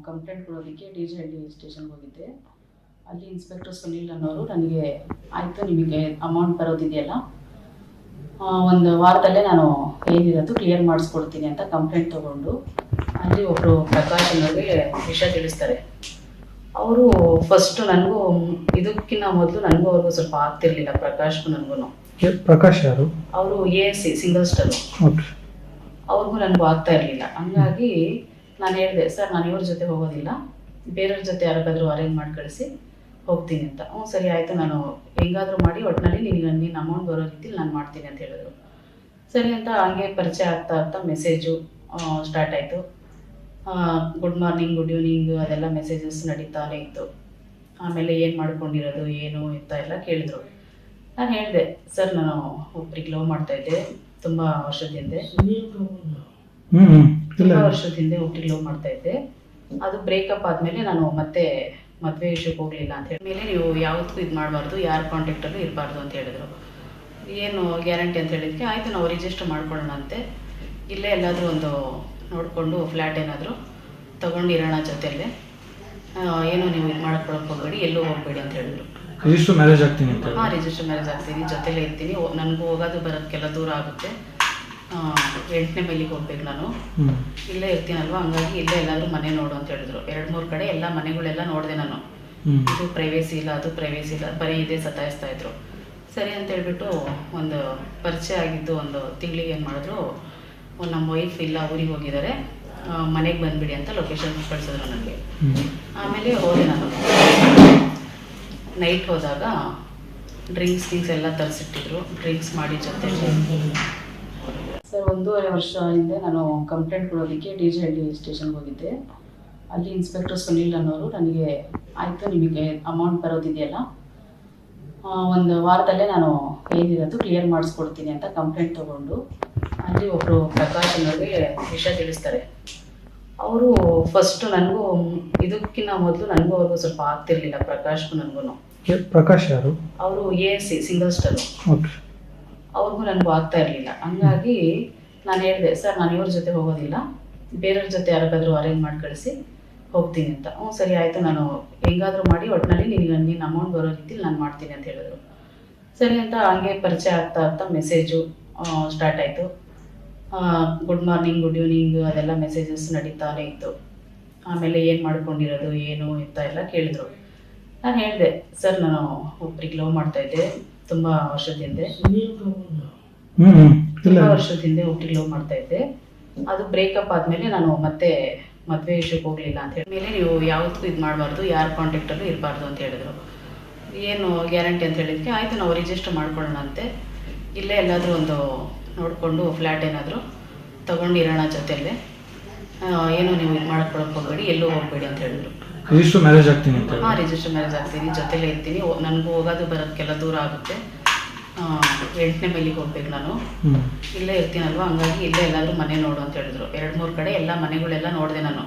Complaint ಕೊಡೋದಕ್ಕೆ ಡಿ.ಜೆ.ಹಳ್ಳಿ ಸ್ಟೇಷನ್ಗೆ ಹೋಗಿದ್ದೆ. ಅಲ್ಲಿ ಇನ್ಸ್ಪೆಕ್ಟರ್ ಸುನೀಲ್ ಅನ್ನೋರು ನನಗೆ ಆಯಿತು ನಿಮಗೆ ಅಮೌಂಟ್ ಬರೋದಿದೆಯಲ್ಲ ಒಂದು ವಾರದಲ್ಲೇ ನಾನು ಏನಿರೋದು ಕ್ಲಿಯರ್ ಮಾಡಿಸ್ಕೊಡ್ತೀನಿ ಅಂತ ಕಂಪ್ಲೇಂಟ್ ತೊಗೊಂಡು ಅಲ್ಲಿ ಒಬ್ಬರು ಪ್ರಕಾಶ್ ಅನ್ನೋರಿಗೆ ವಿಷಯ ತಿಳಿಸ್ತಾರೆ. ಅವರು ಫಸ್ಟು ನನಗೂ ಇದಕ್ಕಿಂತ ಮೊದಲು ನನಗೂ ಅವ್ರಿಗೂ ಸ್ವಲ್ಪ ಆಗ್ತಿರ್ಲಿಲ್ಲ. ಪ್ರಕಾಶ್ಗೂ ನನಗೂ. ಪ್ರಕಾಶ್ ಯಾರು? ಅವರು ASC ಸಿಂಗಲ್ ಸ್ಟಾರು. ಅವ್ರಿಗೂ ನನಗೂ ಆಗ್ತಾ ಇರಲಿಲ್ಲ. ಹಂಗಾಗಿ ನಾನು ಹೇಳಿದೆ, ಸರ್ ನಾನು ಇವ್ರ ಜೊತೆ ಹೋಗೋದಿಲ್ಲ, ಬೇರೆಯವ್ರ ಜೊತೆ ಯಾರಿಗಾದ್ರೂ ಅರೇಂಜ್ ಮಾಡಿ ಕಳಿಸಿ ಹೋಗ್ತೀನಿ ಅಂತ. ಸರಿ ಆಯಿತು, ನಾನು ಹೆಂಗಾದರೂ ಮಾಡಿ ಒಟ್ಟಿನಲ್ಲಿ ನೀನು ಅಮೌಂಟ್ ಬರೋ ರೀತಿಲಿ ನಾನು ಮಾಡ್ತೀನಿ ಅಂತ ಹೇಳಿದ್ರು. ಸರಿ ಅಂತ ಹಂಗೆ ಪರಿಚಯ ಆಗ್ತಾ ಮೆಸೇಜು ಸ್ಟಾರ್ಟ್ ಆಯಿತು. ಗುಡ್ ಮಾರ್ನಿಂಗ್, ಗುಡ್ ಈವ್ನಿಂಗ್ ಅದೆಲ್ಲ ಮೆಸೇಜಸ್ ನಡೀತಾನೆ ಇತ್ತು. ಆಮೇಲೆ ಏನು ಮಾಡ್ಕೊಂಡಿರೋದು ಏನು ಅಂತ ಎಲ್ಲ ಕೇಳಿದ್ರು. ನಾನು ಹೇಳಿದೆ, ಸರ್ ನಾನು ಒಬ್ರಿಗೆ ಲವ್ ಮಾಡ್ತಾಯಿದ್ದೆ ತುಂಬ ವರ್ಷದ ಹಿಂದೆ ಒಬ್ರಿಗೆ ಲವ್ ಮಾಡ್ತಾಯಿದ್ದೆ. ಅದು ಬ್ರೇಕಪ್ ಆದಮೇಲೆ ನಾನು ಮತ್ತೆ ಮದುವೆ ವಿಷಯಕ್ಕೆ ಹೋಗಲಿಲ್ಲ ಅಂತ ಹೇಳಿ ಮೇಲೆ ನೀವು ಯಾವತ್ತೂ ಇದು ಮಾಡಬಾರ್ದು, ಯಾರ ಕಾಂಟ್ಯಾಕ್ಟಲ್ಲೂ ಇರಬಾರ್ದು ಅಂತ ಹೇಳಿದ್ರು. ಏನು ಗ್ಯಾರಂಟಿ ಅಂತ ಹೇಳಿದಕ್ಕೆ ಆಯಿತು ನಾವು ರಿಜಿಸ್ಟರ್ ಮಾಡ್ಕೊಳ್ಳೋಣ ಅಂತೆ. ಇಲ್ಲೇ ಎಲ್ಲಾದರೂ ಒಂದು ನೋಡಿಕೊಂಡು ಫ್ಲ್ಯಾಟ್ ಏನಾದರೂ ತೊಗೊಂಡಿರೋಣ ಜೊತೆಯಲ್ಲೇ, ಏನೋ ನೀವು ಇದು ಮಾಡ್ಕೊಳಕ್ಕೆ ಹೋಗಬೇಡಿ, ಎಲ್ಲೂ ಹೋಗಬೇಡಿ ಅಂತ ಹೇಳಿದ್ರು. ರಿಜಿಸ್ಟರ್ ಮ್ಯಾರೇಜ್ ಆಗ್ತೀನಿ ಅಂತ? ಹಾಂ, ರಿಜಿಸ್ಟರ್ ಮ್ಯಾರೇಜ್ ಆಗ್ತೀನಿ, ಜೊತೆಲೇ ಇರ್ತೀನಿ. ನನಗೂ ಹೋಗೋದು ಬರೋದಕ್ಕೆಲ್ಲ ದೂರ ಆಗುತ್ತೆ. 8ನೇ ಮೈಲಿಗೆ ಹೋಗ್ಬೇಕು ನಾನು, ಇಲ್ಲೇ ಇರ್ತೀನಲ್ವ, ಹಂಗಾಗಿ ಇಲ್ಲೇ ಎಲ್ಲಾದರೂ ಮನೆ ನೋಡು ಅಂತ ಹೇಳಿದ್ರು. 2-3 ಕಡೆ ಎಲ್ಲ ಮನೆಗಳೆಲ್ಲ ನೋಡಿದೆ ನಾನು. ಇದು ಪ್ರೈವೇಸಿ ಇಲ್ಲ, ಅದು ಪ್ರೈವೇಸಿ ಇಲ್ಲ, ಬರೀ ಇದೇ ಸತಾಯಿಸ್ತಾ ಇದ್ರು. ಸರಿ ಅಂತ ಹೇಳ್ಬಿಟ್ಟು ಒಂದು ಪರಿಚಯ ಆಗಿದ್ದು ಒಂದು ತಿಂಗಳಿಗೆ ಏನು ಮಾಡಿದ್ರು, ನಮ್ಮ ವೈಫ್ ಇಲ್ಲ ಊರಿಗೆ ಹೋಗಿದ್ದಾರೆ, ಮನೆಗೆ ಬಂದುಬಿಡಿ ಅಂತ ಲೊಕೇಶನ್ ಕಳಿಸಿದ್ರು ನನಗೆ. ಆಮೇಲೆ ಹೋದೆ ನಾನು. ನೈಟ್ ಹೋದಾಗ ಡ್ರಿಂಕ್ಸ್ ಎಲ್ಲ ತರಿಸಿಟ್ಟಿದ್ರು. ಡ್ರಿಂಕ್ಸ್ ಮಾಡಿ ಜೊತೆ ಸರ್ 1.5 ವರ್ಷ ಹಿಂದೆ ನಾನು ಕಂಪ್ಲೇಂಟ್ ಕೊಡೋದಕ್ಕೆ ಡಿ.ಜೆ.ಹಳ್ಳಿ ಸ್ಟೇಷನ್ಗೆ ಹೋಗಿದ್ದೆ. ಅಲ್ಲಿ ಇನ್ಸ್ಪೆಕ್ಟರ್ ಸುನೀಲ್ ಅನ್ನೋರು ನನಗೆ ಆಯಿತು ನಿಮಗೆ ಅಮೌಂಟ್ ಬರೋದಿದೆಯಲ್ಲ ಒಂದು ವಾರದಲ್ಲೇ ನಾನು ಏನಿರೋದು ಕ್ಲಿಯರ್ ಮಾಡಿಸ್ಕೊಡ್ತೀನಿ ಅಂತ ಕಂಪ್ಲೇಂಟ್ ತೊಗೊಂಡು ಅಲ್ಲಿ ಒಬ್ಬರು ಪ್ರಕಾಶ್ ಅನ್ನೋರಿಗೆ ವಿಷಯ ತಿಳಿಸ್ತಾರೆ. ಅವರು ಫಸ್ಟು ನನಗೂ ಇದಕ್ಕಿಂತ ಮೊದಲು ನನಗೂ ಅವ್ರಿಗೂ ಸ್ವಲ್ಪ ಆಗ್ತಿರ್ಲಿಲ್ಲ. ಪ್ರಕಾಶ್ಗೂ ನನಗೂ. ಪ್ರಕಾಶ್ ಯಾರು? ಅವರು ASC ಸಿಂಗಲ್ ಸ್ಟಾರು. ಅವ್ರಿಗೂ ನನಗೂ ಆಗ್ತಾ ಇರಲಿಲ್ಲ. ಹಂಗಾಗಿ ನಾನು ಹೇಳಿದೆ, ಸರ್ ನಾನು ಇವ್ರ ಜೊತೆ ಹೋಗೋದಿಲ್ಲ, ಬೇರೆಯವ್ರ ಜೊತೆ ಯಾರಿಗಾದ್ರೂ ಅರೇಂಜ್ ಮಾಡಿ ಕಳಿಸಿ ಹೋಗ್ತೀನಿ ಅಂತ. ಸರಿ ಆಯಿತು, ನಾನು ಹೆಂಗಾದರೂ ಮಾಡಿ ಒಟ್ಟಿನಲ್ಲಿ ನೀನು ಅಮೌಂಟ್ ಬರೋ ರೀತಿಲಿ ನಾನು ಮಾಡ್ತೀನಿ ಅಂತ ಹೇಳಿದ್ರು. ಸರಿ ಅಂತ ಹಂಗೆ ಪರಿಚಯ ಆಗ್ತಾ ಮೆಸೇಜು ಸ್ಟಾರ್ಟ್ ಆಯಿತು. ಗುಡ್ ಮಾರ್ನಿಂಗ್, ಗುಡ್ ಈವ್ನಿಂಗ್ ಅದೆಲ್ಲ ಮೆಸೇಜಸ್ ನಡೀತಾನೆ ಇತ್ತು. ಆಮೇಲೆ ಏನು ಮಾಡ್ಕೊಂಡಿರೋದು ಏನು ಅಂತ ಎಲ್ಲ ಕೇಳಿದ್ರು. ನಾನು ಹೇಳಿದೆ, ಸರ್ ನಾನು ಒಬ್ರಿಗೆ ಲವ್ ಮಾಡ್ತಾಯಿದ್ದೆ ತುಂಬ ವರ್ಷದ ಹಿಂದೆ ಒಬ್ರಿಗೆ ಲವ್ ಮಾಡ್ತಾಯಿದ್ದೆ. ಅದು ಬ್ರೇಕಪ್ ಆದಮೇಲೆ ನಾನು ಮತ್ತೆ ಮದುವೆ ವಿಷಯಕ್ಕೆ ಹೋಗಲಿಲ್ಲ ಅಂತ ಹೇಳಿ ಮೇಲೆ ನೀವು ಯಾವತ್ತೂ ಇದು ಮಾಡಬಾರ್ದು, ಯಾರ ಕಾಂಟ್ಯಾಕ್ಟಲ್ಲೂ ಇರಬಾರ್ದು ಅಂತ ಹೇಳಿದ್ರು. ಏನು ಗ್ಯಾರಂಟಿ ಅಂತ ಹೇಳಿದಕ್ಕೆ ಆಯಿತು ನಾವು ರಿಜಿಸ್ಟರ್ ಮಾಡ್ಕೊಳ್ಳೋಣ ಅಂತೆ. ಇಲ್ಲೇ ಎಲ್ಲಾದರೂ ಒಂದು ನೋಡಿಕೊಂಡು ಫ್ಲ್ಯಾಟ್ ಏನಾದರೂ ತೊಗೊಂಡಿರೋಣ ಜೊತೆಯಲ್ಲೇ, ಏನೋ ನೀವು ಇದು ಮಾಡ್ಕೊಳಕ್ಕೆ ಹೋಗಬೇಡಿ, ಎಲ್ಲೂ ಹೋಗಬೇಡಿ ಅಂತ ಹೇಳಿದ್ರು. ರಿಜಿಸ್ಟರ್ ಮ್ಯಾರೇಜ್ ಆಗ್ತೀನಿ ಅಂತ? ಹಾಂ, ರಿಜಿಸ್ಟರ್ ಮ್ಯಾರೇಜ್ ಆಗ್ತೀನಿ, ಜೊತೆಲೇ ಇರ್ತೀನಿ. ನನಗೂ ಹೋಗೋದು ಬರೋದಕ್ಕೆಲ್ಲ ದೂರ ಆಗುತ್ತೆ. 8ನೇ ಮೈಲಿಗೆ ಹೋಗ್ಬೇಕು ನಾನು, ಇಲ್ಲೇ ಇರ್ತೀನಲ್ವ, ಹಂಗಾಗಿ ಇಲ್ಲೇ ಎಲ್ಲಾದರೂ ಮನೆ ನೋಡು ಅಂತ ಹೇಳಿದ್ರು. 2-3 ಕಡೆ ಎಲ್ಲ ಮನೆಗಳೆಲ್ಲ ನೋಡಿದೆ ನಾನು.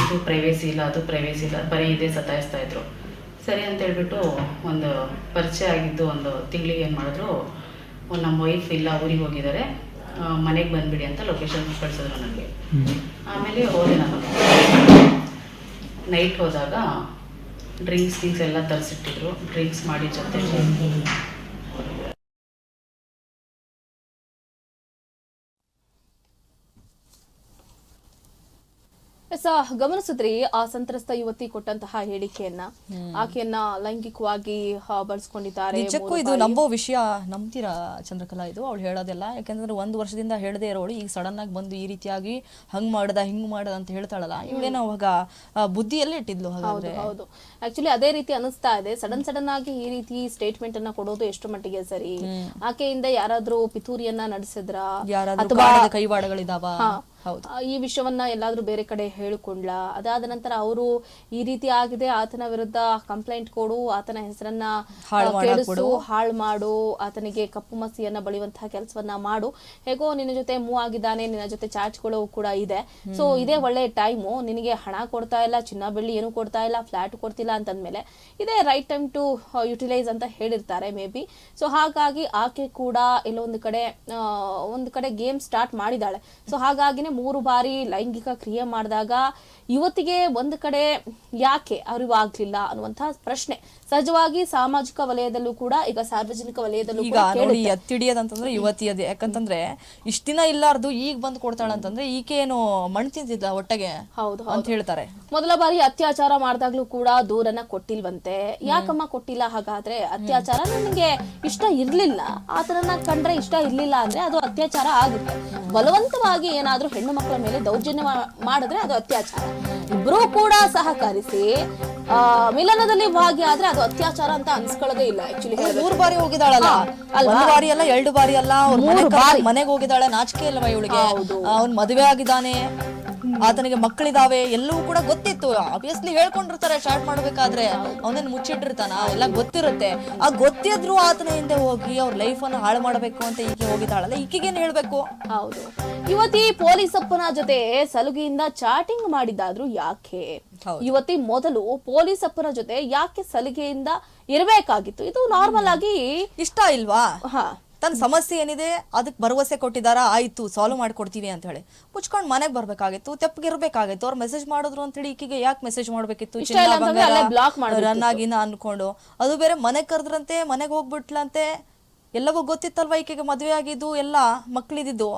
ಇದು ಪ್ರೈವೇಸಿ ಇಲ್ಲ, ಅದು ಪ್ರೈವೇಸಿ ಇಲ್ಲ, ಬರೀ ಇದೇ ಸತಾಯಿಸ್ತಾ ಇದ್ರು. ಸರಿ ಅಂತ ಹೇಳ್ಬಿಟ್ಟು ಒಂದು ಪರಿಚಯ ಆಗಿದ್ದು ಒಂದು ತಿಂಗಳಿಗೆ ಏನು ಮಾಡಿದ್ರು, ನಮ್ಮ ವೈಫ್ ಇಲ್ಲ ಊರಿಗೆ ಹೋಗಿದ್ದಾರೆ, ಮನೆಗೆ ಬಂದುಬಿಡಿ ಅಂತ ಲೊಕೇಶನ್ ಕಳಿಸಿದ್ರು ನನಗೆ. ಆಮೇಲೆ ಹೋದೆ ನಾನು. ನೈಟ್ ಹೋದಾಗ ಡ್ರಿಂಕ್ಸ್ ಎಲ್ಲ ತರಿಸಿಟ್ಟಿದ್ರು. ಡ್ರಿಂಕ್ಸ್ ಮಾಡಿ ಜೊತೆ ಗಮನಿಸಿದ್ರಿ ಆ ಸಂತ್ರಸ್ತ ಯುವತಿ ಕೊಟ್ಟಂತಹ ಹೇಳಿಕೆಯನ್ನ, ಆಕೆಯನ್ನ ಲೈಂಗಿಕವಾಗಿ ಬಳಸ್ಕೊಂಡಿದ್ದಾರೆ. ನಿಜಕ್ಕೂ ಇದು ನಂಬೋ ವಿಷಯ ನಂಬ್ತೀರಾ ಚಂದ್ರಕಲಾ? ಇದು ಅವಳು ಹೇಳೋದೆಲ್ಲ, ಯಾಕಂದ್ರೆ 1 ವರ್ಷದಿಂದ ಹೇಳದೇ ಇರೋಳು ಈಗ ಸಡನ್ ಆಗಿ ಬಂದು ಈ ರೀತಿಯಾಗಿ ಹಿಂಗ್ ಮಾಡದ ಅಂತ ಹೇಳ್ತಾಳಲ್ಲ, ಇವಳೇನೋ ಅವಾಗ ಬುದ್ಧಿಯಲ್ಲೇ ಇಟ್ಟಿದ್ಲು ಹಾಗಾದ್ರೆ? ಹೌದು, ಆಕ್ಚುಲಿ ಅದೇ ರೀತಿ ಅನಿಸ್ತಾ ಇದೆ. ಸಡನ್ ಆಗಿ ಈ ರೀತಿ ಸ್ಟೇಟ್ಮೆಂಟ್ ಅನ್ನ ಕೊಡೋದು ಎಷ್ಟು ಮಟ್ಟಿಗೆ ಸರಿ? ಆಕೆಯಿಂದ ಯಾರಾದ್ರೂ ಪಿತೂರಿಯನ್ನ ನಡೆಸಿದ್ರ, ಅಥವಾ ಕೈವಾಡಗಳಿದಾವ? ಈ ವಿಷಯವನ್ನ ಎಲ್ಲಾದ್ರೂ ಬೇರೆ ಕಡೆ ಹೇಳಿಕೊಂಡ್ಲಾ? ಅದಾದ ನಂತರ ಅವರು ಈ ರೀತಿ ಆಗಿದೆ, ಆತನ ವಿರುದ್ಧ ಕಂಪ್ಲೇಂಟ್ ಕೊಡು, ಆತನ ಹೆಸರನ್ನ ಹಾಳು ಮಾಡು, ಆತನಿಗೆ ಕಪ್ಪು ಮಸಿಯನ್ನ ಬಳಿಯುವಂತಹ ಕೆಲಸವನ್ನ ಮಾಡು, ಹೇಗೋ ನಿನ್ನ ಜೊತೆ ಮೂವ್ ಆಗಿದ್ದಾನೆ, ನಿನ್ನ ಜೊತೆ ಚಾಟ್ಗಳು ಕೂಡ ಇದೆ, ಸೊ ಇದೇ ಒಳ್ಳೆ ಟೈಮು, ನಿನಗೆ ಹಣ ಕೊಡ್ತಾ ಇಲ್ಲ, ಚಿನ್ನ ಬೆಳ್ಳಿ ಏನು ಕೊಡ್ತಾ ಇಲ್ಲ, ಫ್ಲಾಟ್ ಕೊಡ್ತಿಲ್ಲ ಅಂತಂದ್ಮೇಲೆ ಇದೇ ರೈಟ್ ಟೈಮ್ ಟು ಯುಟಿಲೈಸ್ ಅಂತ ಹೇಳಿರ್ತಾರೆ ಮೇ ಬಿ. ಸೊ ಹಾಗಾಗಿ ಆಕೆ ಕೂಡ ಎಲ್ಲೊಂದು ಕಡೆ ಗೇಮ್ ಸ್ಟಾರ್ಟ್ ಮಾಡಿದಾಳೆ. ಸೊ ಹಾಗಾಗಿನೇ 3 ಬಾರಿ ಲೈಂಗಿಕ ಕ್ರಿಯೆ ಮಾಡಿದಾಗ ಇವತ್ತಿಗೆ ಒಂದು ಕಡೆ ಯಾಕೆ ಅರಿವಾಗ್ಲಿಲ್ಲ ಅನ್ನುವಂತಹ ಪ್ರಶ್ನೆ ಸಹಜವಾಗಿ ಸಾಮಾಜಿಕ ವಲಯದಲ್ಲೂ ಕೂಡ ಈಗ ಸಾರ್ವಜನಿಕ ವಲಯದಲ್ಲೂ ಈಗ ನೋಡಿ ಎತ್ತಿಡಿಯೋದಂತಂದ್ರೆ ಯುವತಿಯದೇ. ಯಾಕಂತಂದ್ರೆ ಇಷ್ಟ ದಿನ ಇಲ್ಲಾರ್ದು ಈಗ ಬಂದು ಕೊಡ್ತಾಳೆ ಅಂತಂದ್ರೆ ಈಕೆ ಏನು ಮಣ್ಣು ತಿಂತಿದ್ದ ಹೊಟ್ಟೆಗೆ ಹೌದು ಅಂತ ಹೇಳ್ತಾರೆ. ಮೊದಲ ಬಾರಿ ಅತ್ಯಾಚಾರ ಮಾಡಿದಾಗ್ಲೂ ಕೂಡ ದೂರನ್ನ ಕೊಟ್ಟಿಲ್ವಂತೆ. ಯಾಕಮ್ಮ ಕೊಟ್ಟಿಲ್ಲ? ಹಾಗಾದ್ರೆ ಅತ್ಯಾಚಾರ ನನಗೆ ಇಷ್ಟ ಇರ್ಲಿಲ್ಲ, ಆತರನ್ನ ಕಂಡ್ರೆ ಇಷ್ಟ ಇರ್ಲಿಲ್ಲ ಅಂದ್ರೆ ಅದು ಅತ್ಯಾಚಾರ ಆಗುತ್ತೆ. ಬಲವಂತವಾಗಿ ಏನಾದ್ರೂ ಹೆಣ್ಣು ಮಕ್ಕಳ ಮೇಲೆ ದೌರ್ಜನ್ಯ ಮಾಡಿದ್ರೆ ಅದು ಅತ್ಯಾಚಾರ. ಇಬ್ರು ಕೂಡ ಸಹಕರಿಸಿ ಮಿಲನದಲ್ಲಿ ಭಾಗಿಯಾದ್ರೆ ಅದು ಅತ್ಯಾಚಾರ ಅಂತ ಅನ್ಸ್ಕೊಳ್ಳೋದೇ ಇಲ್ಲ. ಆಕ್ಚುಲಿ 3 ಬಾರಿ ಹೋಗಿದ್ದಾಳಲ್ಲ, 1 ಬಾರಿ ಅಲ್ಲ 2 ಬಾರಿ ಅಲ್ಲ, ಮನೆಗೆ ಹೋಗಿದ್ದಾಳೆ. ನಾಚಿಕೆ ಇಲ್ಲವ ಇವಳಿಗೆ? ಅವ್ನ್ ಮದುವೆ ಆಗಿದ್ದಾನೆ, ಆತನಿಗೆ ಮಕ್ಕಳಿದಾವೆ, ಎಲ್ಲವೂ ಕೂಡ ಗೊತ್ತಿತ್ತು. ಆಬ್ವಿಯಸ್ಲಿ ಹೇಳ್ಕೊಂಡಿರ್ತಾರೆ ಸ್ಟಾರ್ಟ್ ಮಾಡ್ಬೇಕಾದ್ರೆ, ಅವನೇನ್ ಮುಚ್ಚಿಟ್ಟಿರ್ತಾನ, ಎಲ್ಲ ಗೊತ್ತಿರುತ್ತೆ. ಆ ಗೊತ್ತಿದ್ರು ಆತನ ಹಿಂದೆ ಹೋಗಿ ಅವ್ರ ಲೈಫ್ ಅನ್ನ ಹಾಳು ಮಾಡಬೇಕು ಅಂತ ಈಕೆ ಹೋಗಿದ್ದಾಳಲ್ಲ, ಈಕೆಗೇನ್ ಹೇಳ್ಬೇಕು? ಹೌದು, ಯುವತಿ ಪೊಲೀಸಪ್ಪನ ಜೊತೆ ಸಲುಗೆಯಿಂದ ಚಾಟಿಂಗ್ ಮಾಡಿದ್ದಾದ್ರೂ ಯಾಕೆ? ಯುವತಿ ಮೊದಲು ಪೊಲೀಸಪ್ಪನ ಜೊತೆ ಯಾಕೆ ಸಲುಗೆಯಿಂದ ಇರಬೇಕಾಗಿತ್ತು? ಇದು ನಾರ್ಮಲ್ ಆಗಿ ಇಷ್ಟ ಇಲ್ವಾ? ತನ್ನ ಸಮಸ್ಯೆ ಏನಿದೆ ಅದಕ್ಕೆ ಭರವಸೆ ಕೊಟ್ಟಿದಾರ, ಆಯ್ತು ಸಾಲ್ವ್ ಮಾಡ್ಕೊಡ್ತೀವಿ ಅಂತ ಹೇಳಿ ಮುಚ್ಕೊಂಡ್ ಮನೆಗ್ ಬರ್ಬೇಕಾಗಿತ್ತು, ತೆಪ್ಪಗಿರ್ಬೇಕಾಗಿತ್ತು. ಅವ್ರು ಮೆಸೇಜ್ ಮಾಡಿದ್ರು ಅಂತ ಹೇಳಿ ಈಕೆಗೆ ಯಾಕೆ ಮೆಸೇಜ್ ಮಾಡ್ಬೇಕಿತ್ತು? ರನ್ ಆಗಿನ ಅನ್ಕೊಂಡು ಅದು ಬೇರೆ ಮನೆಗ್ ಕರೆದ್ರಂತೆ, ಮನೆಗ್ ಹೋಗ್ಬಿಟ್ಲಂತೆ. ಎಲ್ಲವೂ ಗೊತ್ತಿತ್ತಲ್ವಾ ಈಕೆಗೆ ಮದ್ವೆ ಆಗಿದ್ದು, ಎಲ್ಲ ಮಕ್ಳಿದ್ದು.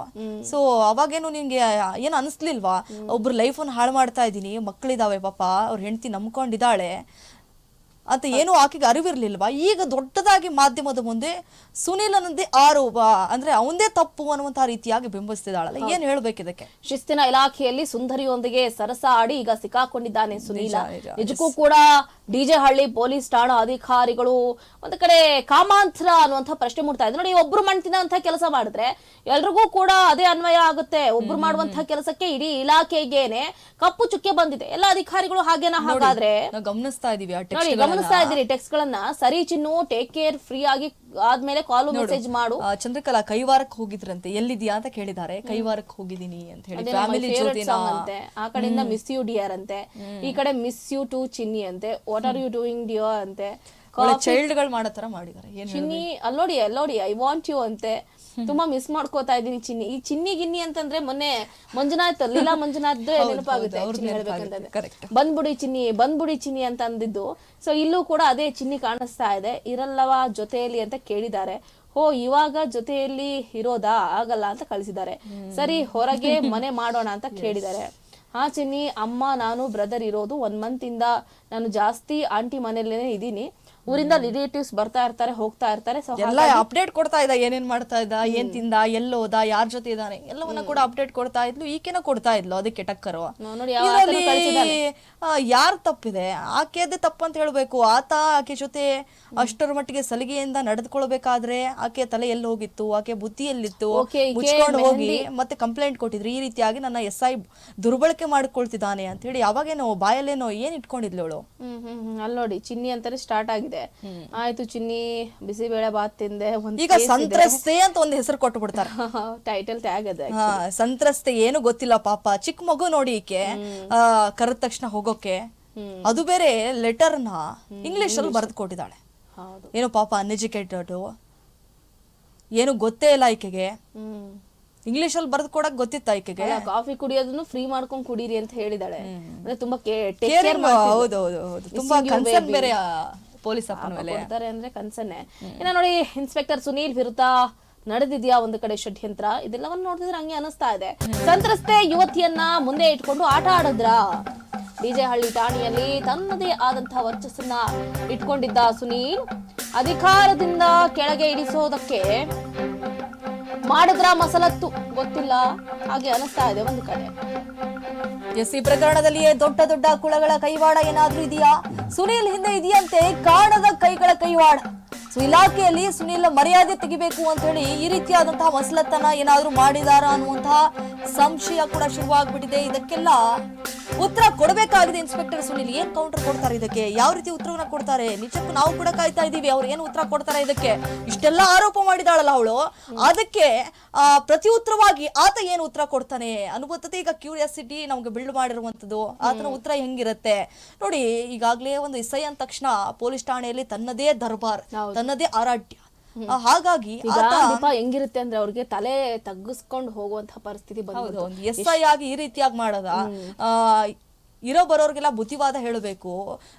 ಸೊ ಅವಾಗೇನು ನಿನ್ಗೆ ಏನ್ ಅನ್ಸ್ಲಿಲ್ವಾ? ಒಬ್ರು ಲೈಫ್ ಅನ್ನು ಹಾಳು ಮಾಡ್ತಾ ಇದೀನಿ, ಮಕ್ಳಿದಾವೆ, ಪಾಪ ಅವ್ರ ಹೆಂಡತಿ ನಂಬ್ಕೊಂಡಿದ್ದಾಳೆ ಅಂತ ಏನು ಆಕೆಗೆ ಅರಿವಿರ್ಲಿಲ್ವಾ? ಈಗ ದೊಡ್ಡದಾಗಿ ಮಾಧ್ಯಮದ ಮುಂದೆ ಸುನೀಲ್ ಅನ್ನೋದೇ ಆರೋಪ, ಅಂದ್ರೆ ಅವಂದೇ ತಪ್ಪು ಅನ್ನುವಂತಹ ರೀತಿಯಾಗಿ ಬಿಂಬಿಸ್ತಿದ್ದಾಳಲ್ಲ, ಏನ್ ಹೇಳ್ಬೇಕು ಇದಕ್ಕೆ? ಶಿಸ್ತಿನ ಇಲಾಖೆಯಲ್ಲಿ ಸುಂದರಿಯೊಂದಿಗೆ ಸರಸ ಆಡಿ ಈಗ ಸಿಕ್ಕಾಕೊಂಡಿದ್ದಾನೆ ಸುನೀಲ. ನಿಜಕ್ಕೂ ಕೂಡ ಡಿಜೆ ಹಳ್ಳಿ ಪೊಲೀಸ್ ಠಾಣಾ ಅಧಿಕಾರಿಗಳು ಒಂದ್ ಕಡೆ ಕಾಮಾಂತರ ಅನ್ನುವಂತ ಪ್ರಶ್ನೆ ಮೂಡ್ತಾ ಇದೆ. ನೋಡಿ, ಒಬ್ರು ಮಾಡ್ತಿದ್ದಂತ ಕೆಲಸ ಮಾಡಿದ್ರೆ ಎಲ್ರಿಗೂ ಕೂಡ ಅದೇ ಅನ್ವಯ ಆಗುತ್ತೆ. ಒಬ್ರು ಮಾಡುವಂತಹ ಕೆಲಸಕ್ಕೆ ಇಡೀ ಇಲಾಖೆಗೇನೆ ಕಪ್ಪು ಚುಕ್ಕೆ ಬಂದಿದೆ. ಎಲ್ಲ ಅಧಿಕಾರಿಗಳು ಹಾಗೇನಾ? ಹಾಗಾದ್ರೆ ಗಮನಿಸ್ತಾ ಇದೀವಿ, ಗಮನಿಸ್ತಾ ಇದ್ದೀರಿ ಟೆಕ್ಸ್ಟ್ ಗಳನ್ನ. ಸರಿ ಚಿನ್ನು, ಟೇಕ್ ಕೇರ್, ಫ್ರೀ ಆಗಿ ಆದ್ಮೇಲೆ ಕಾಲು ಮೆಸೇಜ್ ಮಾಡು. ಚಂದ್ರಕಲಾ ಕೈವಾರಕ್ಕೆ ಹೋಗಿದ್ರಂತೆ, ಎಲ್ಲಿದ್ಯಾ ಅಂತ ಕೇಳಿದಾರೆ. ಕೈವಾರಕ್ಕೆ ಹೋಗಿದೀನಿ ಅಂತ ಹೇಳಿ ಫ್ಯಾಮಿಲಿ ಜೊತೆ ಅಂತೆ. ಆ ಕಡೆಯಿಂದ ಮಿಸ್ ಯು ಡಿಯರ್ ಅಂತೆ, ಈ ಕಡೆ ಮಿಸ್ ಯು ಟು ಚಿನ್ನಿ ಅಂತೆ. What are you doing dear ಅಂತೆ. ಚೈಲ್ಡ್ ಗಳು ಮಾಡೋ ತರ ಮಾಡಿದಾರೆ. ಚಿನ್ನಿ ಅಲ್ಲೋಡಿ ಐ ವಾಂಟ್ ಯು ಅಂತೆ. ತುಂಬಾ ಮಿಸ್ ಮಾಡ್ಕೋತಾ ಇದೀನಿ ಚಿನ್ನಿ. ಈ ಚಿನ್ನಿ ಗಿನ್ನಿ ಅಂತಂದ್ರೆ ಮೊನ್ನೆ ಮಂಜುನಾಥ್, ಲೀಲಾ ಮಂಜುನಾಥ್ ನೆನಪಾಗುತ್ತೆ ಹೇಳ್ಬೇಕಂತಂದ್ರೆ. ಬಂದ್ಬಿಡಿ ಚಿನ್ನಿ ಅಂತ ಅಂದಿದ್ದು. ಸೊ ಇಲ್ಲೂ ಕೂಡ ಅದೇ ಚಿನ್ನಿ ಕಾಣಿಸ್ತಾ ಇದೆ. ಇರಲ್ಲವಾ ಜೊತೆಯಲ್ಲಿ ಅಂತ ಕೇಳಿದ್ದಾರೆ. ಇವಾಗ ಜೊತೆಯಲ್ಲಿ ಇರೋದಾ? ಆಗಲ್ಲ ಅಂತ ಕಳಿಸಿದ್ದಾರೆ. ಸರಿ, ಹೊರಗೆ ಮನೆ ಮಾಡೋಣ ಅಂತ ಕೇಳಿದ್ದಾರೆ. ಹಾ ಚಿನ್ನಿ, ಅಮ್ಮ ನಾನು ಬ್ರದರ್ ಇರೋದು 1 ಮಂತ್ ಇಂದ ನಾನು ಜಾಸ್ತಿ ಆಂಟಿ ಮನೇಲೇನೆ ಇದೀನಿ. ಊರಿಂದ ರಿಲೇಟಿವ್ಸ್ ಬರ್ತಾ ಇರ್ತಾರೆ, ಹೋಗ್ತಾ ಇರ್ತಾರೆ. ಎಲ್ಲ ಅಪ್ಡೇಟ್ ಕೊಡ್ತಾ ಇದ್ದ, ಏನೇನ್ ಮಾಡ್ತಾ ಇದ್ದ, ಏನ್ ತಿಂದ, ಎಲ್ಲೋದ, ಯಾರ ಜೊತೆ ಇದ್ದಾನೆ, ಎಲ್ಲವನ್ನ ಕೂಡ ಅಪ್ಡೇಟ್ ಕೊಡ್ತಾ ಇದ್ಲು. ಈಕೆನ ಕೊಡ್ತಾ ಇದ್ಲು, ಅದಕ್ಕೆ ಟಕ್ಕರು. ಯಾರ್ ತಪ್ಪಿದೆ? ಆಕೆದೇ ತಪ್ಪು ಅಂತ ಹೇಳ್ಬೇಕು. ಆಕೆ ಜೊತೆ ಅಷ್ಟರ ಮಟ್ಟಿಗೆ ಸಲಿಗೆಯಿಂದ ನಡೆದುಕೊಳ್ಬೇಕಾದ್ರೆ ಆಕೆ ತಲೆ ಎಲ್ಲಿ ಹೋಗಿತ್ತು, ಆಕೆ ಬುದ್ಧಿ ಎಲ್ಲಿತ್ತು, ಮುಚ್ಕೊಂಡು ಹೋಗಿ ಮತ್ತೆ ಕಂಪ್ಲೇಂಟ್ ಕೊಟ್ಟಿದ್ರು. ಈ ರೀತಿಯಾಗಿ ನನ್ನ SI ದುರ್ಬಳಕೆ ಮಾಡ್ಕೊಳ್ತಿದ್ದಾನೆ ಅಂತ ಹೇಳಿ ಅವಾಗೇನೋ ಬಾಯಲ್ಲೇನೋ ಏನ್ ಇಟ್ಕೊಂಡಿದ್ಲು. ಅಲ್ಲಿ ನೋಡಿ, ಚಿನ್ನಿ ಅಂತಾನೆ ಸ್ಟಾರ್ಟ್ ಆಗಿದೆ. ಆಯ್ತು ಚಿನ್ನಿ, ಬಿಸಿಬೇಳೆ ಬಾತ್ ತಿಂದೆ. ಈಗ ಸಂತ್ರಸ್ತೆ ಅಂತ ಒಂದು ಹೆಸರು ಕೊಟ್ಟು ಬಿಡ್ತಾರೆ, ಟೈಟಲ್ ಟ್ಯಾಗ್ ಅದ. ಸಂತ್ರಸ್ತೆ ಏನು ಗೊತ್ತಿಲ್ಲ ಪಾಪ, ಚಿಕ್ಕ ಮಗು ನೋಡಿ. ಈಕೆ ಕರೆದ ತಕ್ಷಣ ಹೋಗೋಕೆ, ಅದು ಬೇರೆ ಲೆಟರ್ನ ಇಂಗ್ಲಿಷ್ ಅಲ್ಲಿ ಬರೆದು ಕೊಟ್ಟಿದ್ದಾಳೆ. ಏನು ಪಾಪ ಅನ್ಎಜುಕೇಟೆಡ್, ಏನು ಗೊತ್ತೇ ಇಲ್ಲ ಈಕೆಗೆ. ಇಂಗ್ಲಿಷ್ ಅಲ್ಲಿ ಬರೆದು ಕೊಡಕ್ ಗೊತ್ತಿತ್ತ ಈಕೆಗೆ? ಕಾಫಿ ಕುಡಿಯೋದನ್ನು ಫ್ರೀ ಮಾಡ್ಕೊಂಡ್ ಕುಡೀರಿ ಅಂತ ಹೇಳಿದಾಳೆ. ಅಂದ್ರೆ ತುಂಬಾ ಹೌದೌದು, ತುಂಬಾ ಕನ್ಸರ್ನ್ ಬೇರೆ ಪೊಲೀಸ್ ಕೊಡ್ತಾರೆ ಅಂದ್ರೆ ಕನ್ಸನ್ನೆ. ಇನ್ನ ನೋಡಿ, ಇನ್ಸ್ಪೆಕ್ಟರ್ ಸುನೀಲ್ ವಿರುದ್ಧ ನಡೆದಿದ್ಯಾ ಒಂದು ಕಡೆ ಷಡ್ಯಂತ್ರ? ಇದೆಲ್ಲವನ್ನು ನೋಡಿದ್ರೆ ಹಂಗೆ ಅನಿಸ್ತಾ ಇದೆ. ಸಂತ್ರಸ್ತೆ ಯುವತಿಯನ್ನ ಮುಂದೆ ಇಟ್ಕೊಂಡು ಆಟ ಆಡಿದ್ರ? ಡಿಜೆ ಹಳ್ಳಿ ಠಾಣೆಯಲ್ಲಿ ತನ್ನದೇ ಆದಂತಹ ವರ್ಚಸ್ಸನ್ನ ಇಟ್ಕೊಂಡಿದ್ದ ಸುನೀಲ್ ಅಧಿಕಾರದಿಂದ ಕೆಳಗೆ ಇಳಿಸೋದಕ್ಕೆ ಮಾಡಿದ್ರ ಮಸಲತ್ತು? ಗೊತ್ತಿಲ್ಲ, ಹಾಗೆ ಅನಿಸ್ತಾ ಇದೆ ಒಂದು ಕಡೆ. ಈ ಪ್ರಕರಣದಲ್ಲಿಯೇ ದೊಡ್ಡ ದೊಡ್ಡ ಕುಳಗಳ ಕೈವಾಡ ಏನಾದ್ರೂ ಇದೆಯಾ? ಸುನೀಲ್ ಹಿಂದೆ ಇದೆಯಂತೆ ಕಾಣದ ಕೈಗಳ ಕೈವಾಡ. ಇಲಾಖೆಯಲ್ಲಿ ಸುನೀಲ್ ಮರ್ಯಾದೆ ತೆಗಿಬೇಕು ಅಂತ ಹೇಳಿ ಈ ರೀತಿಯಾದಂತಹ ಮಸಲತ್ತನ ಏನಾದ್ರೂ ಮಾಡಿದಾರ ಅನ್ನುವಂತಹ ಸಂಶಯ ಕೂಡ ಶುರುವಾಗ್ಬಿಟ್ಟಿದೆ. ಇದಕ್ಕೆಲ್ಲ ಉತ್ತರ ಕೊಡಬೇಕಾಗಿದೆ ಇನ್ಸ್ಪೆಕ್ಟರ್ ಸುನೀಲ್. ಏನ್ ಕೌಂಟರ್ ಕೊಡ್ತಾರೆ ಇದಕ್ಕೆ? ಯಾವ ರೀತಿ ಉತ್ತರವನ್ನ ಕೊಡ್ತಾರೆ? ನಿಜಕ್ಕೂ ನಾವು ಕೂಡ ಕಾಯ್ತಾ ಇದೀವಿ, ಅವ್ರು ಏನ್ ಉತ್ತರ ಕೊಡ್ತಾರೆ ಇದಕ್ಕೆ. ಇಷ್ಟೆಲ್ಲ ಆರೋಪ ಮಾಡಿದಾಳಲ್ಲ ಅವಳು, ಅದಕ್ಕೆ ಪ್ರತಿ ಉತ್ತರವಾಗಿ ಆತ ಏನ್ ಉತ್ತರ ಕೊಡ್ತಾನೆ ಅನ್ನುವಂಥದ್ದು ಈಗ ಕ್ಯೂರಿಯಾಸಿಟಿ ನಮ್ಗೆ ಬಿಲ್ಡ್ ಮಾಡಿರುವಂತದ್ದು. ಆತನ ಉತ್ತರ ಹೆಂಗಿರುತ್ತೆ ನೋಡಿ. ಈಗಾಗ್ಲೇ ಒಂದು SI ಅಂದ ತಕ್ಷಣ ಪೊಲೀಸ್ ಠಾಣೆಯಲ್ಲಿ ತನ್ನದೇ ದರ್ಬಾರ್, ತನ್ನದೇ ಆರಾಧ್ಯ. ಹಾಗಾಗಿ ಹೆಂಗಿರುತ್ತೆ ಅಂದ್ರೆ ಅವ್ರಿಗೆ ತಲೆ ತಗ್ಗಿಸ್ಕೊಂಡು ಹೋಗುವಂತಹ ಪರಿಸ್ಥಿತಿ ಬಂದು SI ಆಗಿ ಈ ರೀತಿಯಾಗಿ ಮಾಡದ ಇರೋ ಬರೋರ್ಗೆಲ್ಲ ಬುದ್ಧಿವಾದ ಹೇಳಬೇಕು.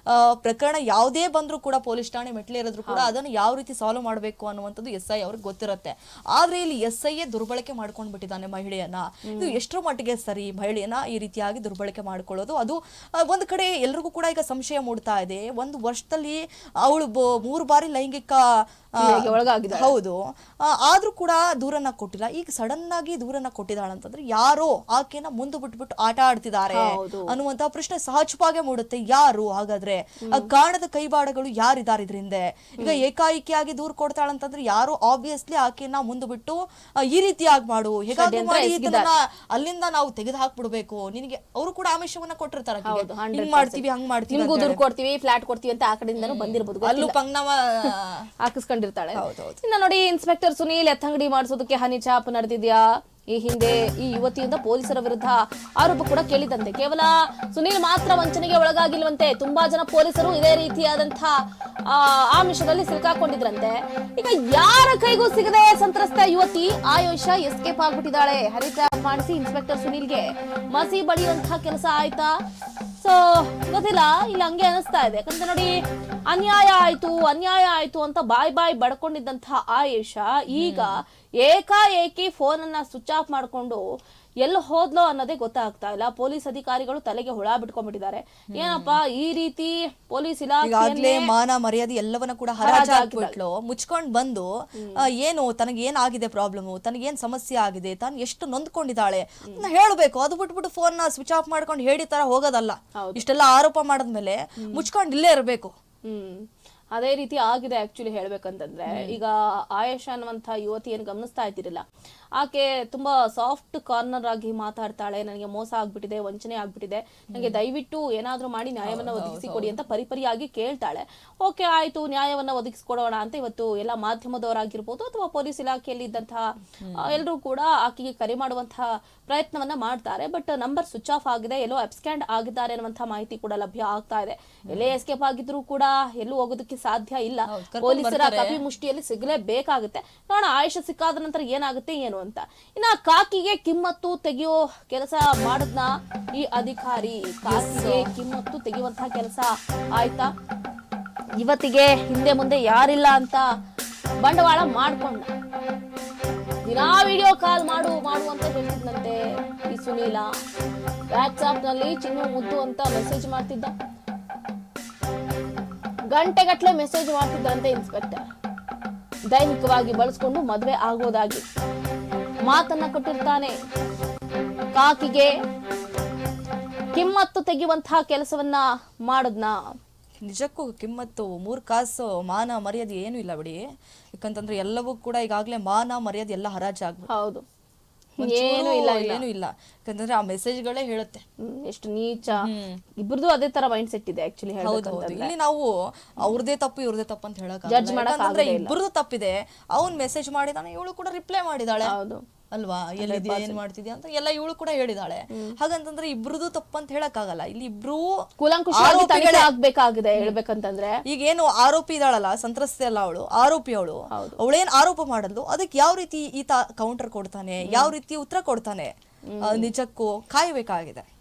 ಪ್ರಕರಣ ಯಾವುದೇ ಬಂದ್ರೂ ಕೂಡ ಪೊಲೀಸ್ ಠಾಣೆ ಮೆಟ್ಲೇರಿದ್ರು ಕೂಡ ಅದನ್ನು ಯಾವ ರೀತಿ ಸಾಲ್ವ್ ಮಾಡಬೇಕು ಅನ್ನುವಂಥದ್ದು SI ಅವ್ರಿಗೆ ಗೊತ್ತಿರುತ್ತೆ. ಆದ್ರೆ ಇಲ್ಲಿ SI ದುರ್ಬಳಕೆ ಮಾಡ್ಕೊಂಡ್ ಬಿಟ್ಟಿದ್ದಾನೆ ಮಹಿಳೆಯನ್ನ. ಇದು ಎಷ್ಟರ ಮಟ್ಟಿಗೆ ಸರಿ? ಮಹಿಳೆಯನ್ನ ಈ ರೀತಿಯಾಗಿ ದುರ್ಬಳಕೆ ಮಾಡ್ಕೊಳ್ಳೋದು, ಅದು ಒಂದ್ ಕಡೆ ಎಲ್ರಿಗೂ ಕೂಡ ಈಗ ಸಂಶಯ ಮೂಡ್ತಾ ಇದೆ. ಒಂದು ವರ್ಷದಲ್ಲಿ ಅವಳು 3 ಬಾರಿ ಲೈಂಗಿಕ ಒಳಗಾಗಿದ್ದಾಳೆ. ಹೌದು, ಆದ್ರೂ ಕೂಡ ದೂರನ್ನ ಕೊಟ್ಟಿಲ್ಲ. ಈಗ ಸಡನ್ ಆಗಿ ದೂರನ್ನ ಕೊಟ್ಟಿದ್ದಾಳಂತಂದ್ರೆ ಯಾರೋ ಆಕೆನ ಮುಂದೆ ಬಿಟ್ಬಿಟ್ಟು ಆಟ ಆಡ್ತಿದ್ದಾರೆ ಅನ್ನುವಂತ ಪ್ರಶ್ನೆ ಸಹಜವಾಗಿ ಮೂಡುತ್ತೆ. ಯಾರು ಹಾಗಾದ್ರೆ? ಕಾಣದ ಕೈವಾಡಗಳು ಯಾರಿದ್ದಾರೆ ಇದ್ರಿಂದ? ಈಗ ಏಕಾಏಕಿಯಾಗಿ ದೂರ ಕೊಡ್ತಾಳಂತಂದ್ರೆ ಯಾರು ಆಬ್ವಿಯಸ್ಲಿ ಆಕೆನ ಮುಂದೆ ಬಿಟ್ಟು ಈ ರೀತಿಯಾಗಿ ಮಾಡು, ಹೇಗಾದ್ರೂ ಮಾಡಿ ಅಲ್ಲಿಂದ ನಾವು ತೆಗೆದು ಹಾಕ್ಬಿಡ್ಬೇಕು ನಿನಗೆ. ಅವರು ಕೂಡ ಆಮಿಷವನ್ನ ಕೊಟ್ಟಿರ್ತಾರೆ, ಹಿಂಗ್ ಮಾಡ್ತೀವಿ ಹಂಗ್ ಮಾಡ್ತೀವಿ, ನಿಮ್ಗೂ ದೂರ ಕೊಡ್ತೀವಿ, ಫ್ಲಾಟ್ ಕೊಡ್ತೀವಿ ಅಂತ ಆ ಕಡೆಯಿಂದನೂ ಬಂದಿರ್ಬೋದು, ಅಲ್ಲೂ ಪಂಗ್ನವ ಹಾಕಿಸ್ಕೊಂಡಿರ್ತಾಳೆ. ಇನ್ನ ನೋಡಿ, ಇನ್ಸ್ಪೆಕ್ಟರ್ ಸುನೀಲ್ ಎತ್ತಂಗಡಿ ಮಾಡಿಸೋದಕ್ಕೆ ಹನಿ ಚಾಪ್ ನಡೆದಿದ್ಯಾ? ಈ ಹಿಂದೆ ಈ ಯುವತಿಯಿಂದ ಪೊಲೀಸರ ವಿರುದ್ಧ ಆರೋಪ ಕೂಡ ಕೇಳಿದಂತೆ. ಕೇವಲ ಸುನೀಲ್ ಮಾತ್ರ ವಂಚನೆಗೆ ಒಳಗಾಗಿಲ್ವಂತೆ, ತುಂಬಾ ಜನ ಪೊಲೀಸರು ಇದೇ ರೀತಿಯಾದಂತಹ ಆಮಿಷದಲ್ಲಿ ಸಿಲುಕಾಕೊಂಡಿದ್ರಂತೆ. ಈಗ ಯಾರ ಕೈಗೂ ಸಿಗದೆ ಸಂತ್ರಸ್ತ ಯುವತಿ ಆಯುಷಾ ಎಸ್ಕೇಪ್ ಆಗ್ಬಿಟ್ಟಿದ್ದಾಳೆ. ಹರಿಟ್ಯಾಪ್ ಮಾಡಿಸಿ ಇನ್ಸ್ಪೆಕ್ಟರ್ ಸುನೀಲ್ಗೆ ಮಸಿ ಬಳಿಯುವಂತಹ ಕೆಲಸ ಆಯ್ತಾ? ಸೊ ಗೊತ್ತಿಲ್ಲ, ಇಲ್ಲಿ ಹಂಗೆ ಅನಿಸ್ತಾ ಇದೆ. ಯಾಕಂದ್ರೆ ನೋಡಿ, ಅನ್ಯಾಯ ಆಯ್ತು ಅಂತ ಬಾಯ್ ಬಡ್ಕೊಂಡಿದ್ದಂತಹ ಆಯುಷಾ ಈಗ ಏಕಾಏಕಿ ಫೋನ್ ಅನ್ನ ಸ್ವಿಚ್ ಆಫ್ ಮಾಡ್ಕೊಂಡು ಎಲ್ಲ ಹೋದ್ಲೋ ಅನ್ನೋದೇ ಗೊತ್ತಾಗ್ತಾ ಇಲ್ಲ. ಪೊಲೀಸ್ ಅಧಿಕಾರಿಗಳು ತಲೆಗೆ ಹುಳ ಬಿಟ್ಕೊಂಡ್ಬಿಟ್ಟಿದ್ದಾರೆ. ಏನಪ್ಪಾ ಈ ರೀತಿ ಪೊಲೀಸ್ ಇಲಾಖೆ ಮಾನ ಮರ್ಯಾದೆ ಎಲ್ಲವನ್ನ ಕೂಡ ಹರಾಜಾಗ್ಬಿಟ್ಲು, ಮುಚ್ಕೊಂಡ್ ಬಂದು ಏನು ತನಗೇನಾಗಿದೆ ಪ್ರಾಬ್ಲಮ್, ತನಗೇನ್ ಸಮಸ್ಯೆ ಆಗಿದೆ, ತಾನು ಎಷ್ಟು ನೊಂದ್ಕೊಂಡಿದ್ದಾಳೆ ಹೇಳ್ಬೇಕು. ಅದು ಬಿಟ್ಬಿಟ್ಟು ಫೋನ್ ನ ಸ್ವಿಚ್ ಆಫ್ ಮಾಡ್ಕೊಂಡು ಹೇಳಿ ತರ ಹೋಗೋದಲ್ಲ. ಇಷ್ಟೆಲ್ಲ ಆರೋಪ ಮಾಡದ್ಮೇಲೆ ಮುಚ್ಕೊಂಡ್ ಇಲ್ಲೇ ಇರ್ಬೇಕು. ಅದೇ ರೀತಿ ಆಗಿದೆ ಆಕ್ಚುಲಿ ಹೇಳ್ಬೇಕಂತಂದ್ರೆ. ಈಗ ಆಯೇಷಾ ಅನ್ನುವಂಥ ಯುವತಿ ಏನು ಗಮನಿಸ್ತಾ ಇದ್ದಿರಲಿಲ್ಲ, ಆಕೆ ತುಂಬಾ ಸಾಫ್ಟ್ ಕಾರ್ನರ್ ಆಗಿ ಮಾತಾಡ್ತಾಳೆ. ನನಗೆ ಮೋಸ ಆಗ್ಬಿಟ್ಟಿದೆ, ವಂಚನೆ ಆಗ್ಬಿಟ್ಟಿದೆ, ನನಗೆ ದಯವಿಟ್ಟು ಏನಾದ್ರೂ ಮಾಡಿ ನ್ಯಾಯವನ್ನ ಒದಗಿಸಿಕೊಡಿ ಅಂತ ಪರಿಪರಿಯಾಗಿ ಕೇಳ್ತಾಳೆ. ಓಕೆ ಆಯ್ತು, ನ್ಯಾಯವನ್ನ ಒದಗಿಸ್ಕೊಡೋಣ ಅಂತ ಇವತ್ತು ಎಲ್ಲ ಮಾಧ್ಯಮದವರಾಗಿರ್ಬೋದು ಅಥವಾ ಪೊಲೀಸ್ ಇಲಾಖೆಯಲ್ಲಿ ಇದ್ದಂತಹ ಎಲ್ಲರೂ ಕೂಡ ಆಕೆಗೆ ಕರೆ ಮಾಡುವಂತಹ ಪ್ರಯತ್ನವನ್ನ ಮಾಡ್ತಾರೆ. ಬಟ್ ನಂಬರ್ ಸ್ವಿಚ್ ಆಫ್ ಆಗಿದೆ, ಎಲ್ಲೋ ಅಬ್ಸ್ಕ್ಯಾಂಡ್ ಆಗಿದ್ದಾರೆ ಅನ್ನುವಂತಹ ಮಾಹಿತಿ ಕೂಡ ಲಭ್ಯ ಆಗ್ತಾ ಇದೆ. ಎಲ್ಲೇ ಎಸ್ಕೇಪ್ ಆಗಿದ್ರು ಕೂಡ ಎಲ್ಲೂ ಹೋಗೋದಕ್ಕೆ ಸಾಧ್ಯ ಇಲ್ಲ. ಪೊಲೀಸರ ಕಪಿ ಮುಷ್ಟಿಯಲ್ಲಿ ಸಿಗಲೇಬೇಕಾಗುತ್ತೆ. ನೋಡೋಣ ಆಯುಷ ಸಿಕ್ಕಾದ ನಂತರ ಏನಾಗುತ್ತೆ ಏನು ಅಂತ. ಇನ್ನ ಕಾಕಿಗೆ ಕಿಮ್ಮತ್ತು ತೆಗೆಯೋ ಕೆಲಸ ಮಾಡದ್ನ ಈ ಅಧಿಕಾರಿ. ಕಾಕಿಗೆ ಕಿಮ್ಮತ್ತು ತೆಗೆಯುವಂತಹ ಕೆಲಸ ಆಯ್ತಾ? ಇವತ್ತಿಗೆ ಹಿಂದೆ ಮುಂದೆ ಯಾರಿಲ್ಲ ಅಂತ ಬಂಡವಾಳ ಮಾಡ್ಕೊಂಡ. ದಿನಾ ವಿಡಿಯೋ ಕಾಲ್ ಮಾಡು ಅಂತ ಹೇಳ್ತಿದ್ನಂತೆ ಈ ಸುನೀಲ. ವಾಟ್ಸ್ಆಪ್ ನಲ್ಲಿ ಚಿನ್ನು ಮುದ್ದು ಅಂತ ಮೆಸೇಜ್ ಮಾಡ್ತಿದ್ದ, ಗಂಟೆಗಟ್ಲೆ ಮೆಸೇಜ್ ಮಾಡ್ತಿದ್ದಂತೆ ಇನ್ಸ್ಪೆಕ್ಟರ್. ದೈಹಿಕವಾಗಿ ಬಳಸ್ಕೊಂಡು ಮದುವೆ ಆಗೋದಾಗಿ ಮಾತನ್ನ ಕೊಟ್ಟಿರ್ತಾನೆ. ಕಾಕಿಗೆ ಕಿಮ್ಮತ್ತು ತೆಗೆಯುವಂತಹ ಕೆಲಸವನ್ನ ಮಾಡದ್ನ. ನಿಜಕ್ಕೂ ಕಿಮ್ಮತ್ತು 3 ಕಾಸು ಮಾನ ಮರ್ಯಾದೆ ಏನು ಇಲ್ಲ ಬಿಡಿ. ಯಾಕಂತಂದ್ರೆ ಎಲ್ಲವೂ ಕೂಡ ಈಗಾಗ್ಲೇ ಮಾನ ಮರ್ಯಾದೆ ಎಲ್ಲ ಹರಾಜಾಗ್ಬಿಟ್ಟು. ಹೌದು, ಏನು ಇಲ್ಲ. ಯಾಕಂದ್ರೆ ಆ ಮೆಸೇಜ್ಗಳೇ ಹೇಳುತ್ತೆ ಎಷ್ಟು ನೀಚ. ಇಬ್ರದು ಅದೇ ತರ ಮೈಂಡ್ ಸೆಟ್ ಇದೆ ಆಕ್ಚುಲಿ. ಇಲ್ಲಿ ನಾವು ಅವ್ರದೇ ತಪ್ಪು ಇವ್ರದೇ ತಪ್ಪು ಅಂತ ಹೇಳಕ್ ಜಡ್ಜ್ ಮಾಡಕ್ ಇಬ್ರದು ತಪ್ಪಿದೆ. ಅವ್ನ್ ಮೆಸೇಜ್ ಮಾಡಿದಾನೆ, ಇವಳು ಕೂಡ ರಿಪ್ಲೈ ಮಾಡಿದಾಳೆ ಅಲ್ವಾ, ಎಲ್ಲಿದ್ಯಾ ಏನ್ ಮಾಡ್ತಿದ್ಯಾ ಅಂತ ಎಲ್ಲ ಇವಳು ಕೂಡ ಹೇಳಿದಾಳೆ. ಹಾಗಂತಂದ್ರೆ ಇಬ್ರದು ತಪ್ಪು ಅಂತ ಹೇಳಕ್ ಆಗಲ್ಲ. ಇಲ್ಲಿ ಇಬ್ರು ಕೂಲಂಕುಷವಾಗಿ ಆಗ್ಬೇಕಾಗಿದೆ ಹೇಳ್ಬೇಕಂತಂದ್ರೆ. ಈಗ ಏನು ಆರೋಪಿ ಇದಾಳಲ್ಲ, ಸಂತ್ರಸ್ತೆ ಅಲ್ಲ ಅವಳು, ಆರೋಪಿ ಅವಳೇನ್ ಆರೋಪ ಮಾಡಲು, ಅದಕ್ಕೆ ಯಾವ ರೀತಿ ಈತ ಕೌಂಟರ್ ಕೊಡ್ತಾನೆ, ಯಾವ ರೀತಿ ಉತ್ತರ ಕೊಡ್ತಾನೆ, ನಿಜಕ್ಕೂ ಕಾಯಬೇಕಾಗಿದೆ.